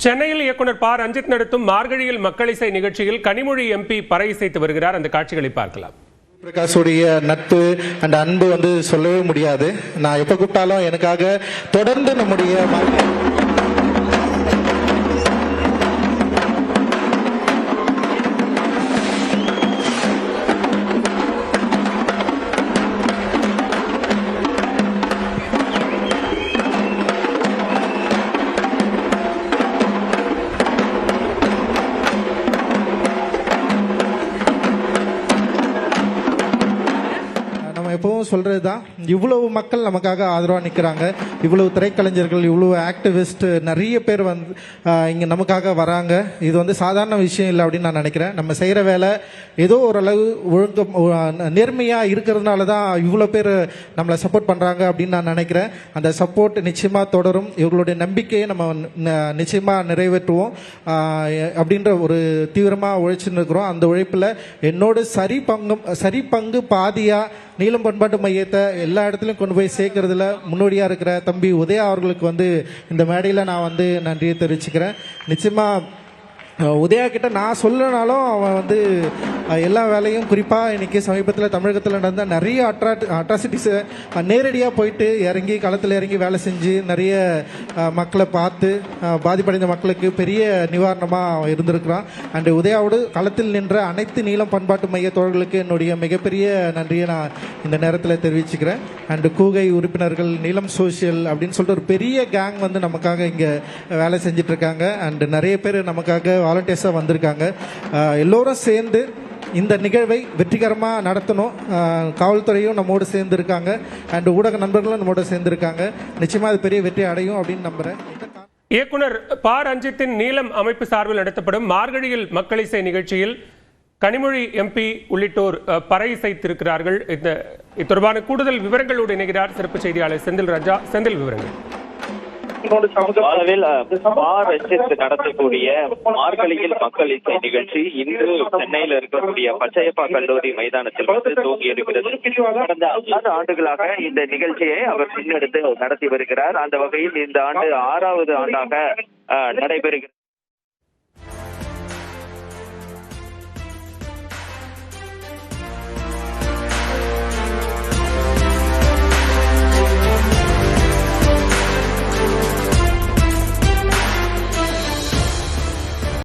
சென்னையில் இயக்குனர் ப. ரஞ்சித் நடத்தும் மார்கழியில் மக்கள் இசை நிகழ்ச்சியில் கனிமொழி எம்பி பறை இசைத்து வருகிறார். அந்த காட்சிகளை பார்க்கலாம். பிரகாஷுடைய நட்பு அண்ட் அன்பு சொல்லவே முடியாது. நான் எப்ப கூப்பிட்டாலும் எனக்காக தொடர்ந்து நம்முடைய எப்பவும் சொல்றது தான், இவ்வளவு மக்கள் நமக்காக ஆதரவாக நிற்கிறாங்க. இவ்வளவு திரைக்கலைஞர்கள், இவ்வளவு ஆக்டிவிஸ்ட், நிறைய பேர் இங்கே நமக்காக வராங்க. இது சாதாரண விஷயம் இல்லை அப்படின்னு நான் நினைக்கிறேன். நம்ம செய்கிற வேலை ஏதோ ஓரளவு நேர்மையாக இருக்கிறதுனால தான் இவ்வளோ பேர் நம்மளை சப்போர்ட் பண்ணுறாங்க அப்படின்னு நான் நினைக்கிறேன். அந்த சப்போர்ட் நிச்சயமாக தொடரும். இவங்களுடைய நம்பிக்கையை நம்ம நிச்சயமாக நிறைவேற்றுவோம் அப்படின்ற ஒரு தீவிரமாக உழைச்சுன்னு இருக்கிறோம். அந்த உழைப்பில் என்னோட சரி பங்கு பாதியாக நீலம் பண்பாட்டு மையத்தை எல்லா இடத்துலையும் கொண்டு போய் சேர்க்கறதுல முன்னோடியாக இருக்கிற தம்பி உதயா அவர்களுக்கு இந்த மேடையில் நான் நன்றியை தெரிவிச்சுக்கிறேன். நிச்சயமாக உதயா கிட்ட நான் சொல்லனாலும் அவன் எல்லா வேலையும், குறிப்பாக இன்னைக்கு சமீபத்தில் தமிழகத்தில் நடந்த நிறைய அட்ராசிட்டிஸை நேரடியாக போயிட்டு இறங்கி களத்தில் இறங்கி வேலை செஞ்சு நிறைய மக்களை பார்த்து பாதிப்படைந்த மக்களுக்கு பெரிய நிவாரணமாக இருந்திருக்கிறான். அண்டு உதயாவோடு களத்தில் நின்ற அனைத்து நீளம் பண்பாட்டு மைய தோழர்களுக்கு என்னுடைய மிகப்பெரிய நன்றியை நான் இந்த நேரத்தில் தெரிவிச்சுக்கிறேன். அண்டு கூகை உறுப்பினர்கள், நீளம் சோஷியல் அப்படின்னு சொல்லிட்டு ஒரு பெரிய கேங் நமக்காக இங்கே வேலை செஞ்சுட்டு இருக்காங்க. அண்டு நிறைய பேர் நமக்காக வாலண்டியர்ஸாக வந்திருக்காங்க. எல்லோரும் சேர்ந்து இந்த நிகழ்வை வெற்றிகரமாக நடத்தணும். காவல்துறையும் நம்மோடு சேர்ந்துருக்காங்க, அண்ட் ஊடக நண்பர்களும் நம்மோடு சேர்ந்துருக்காங்க. நிச்சயமாக அது பெரிய வெற்றி அடையும் அப்படின்னு நம்புகிறேன். இயக்குனர் ப. ரஞ்சித்தின் நீலம் அமைப்பு சார்பில் நடத்தப்படும் மார்கழியில் மக்கள் இசை நிகழ்ச்சியில் கனிமொழி எம்பி உள்ளிட்டோர் பறை இசைத்திருக்கிறார்கள். இது தொடர்பான கூடுதல் விவரங்களோடு இணைகிறார் சிறப்பு செய்தியாளர் செந்தில் ராஜா. செந்தில், விவரங்கள். அளவில் நடத்தக்கூடிய மார்கழியில் மக்கள் இசை நிகழ்ச்சி இன்று சென்னையில் இருக்கக்கூடிய பச்சையப்பா கல்லூரி மைதானத்தில் துவங்கி இருக்கிறது. கடந்த 6 ஆண்டுகளாக இந்த நிகழ்ச்சியை அவர் முன்னெடுத்து நடத்தி வருகிறார். அந்த வகையில் இந்த ஆண்டு 6வது ஆண்டாக நடைபெறுகிறது.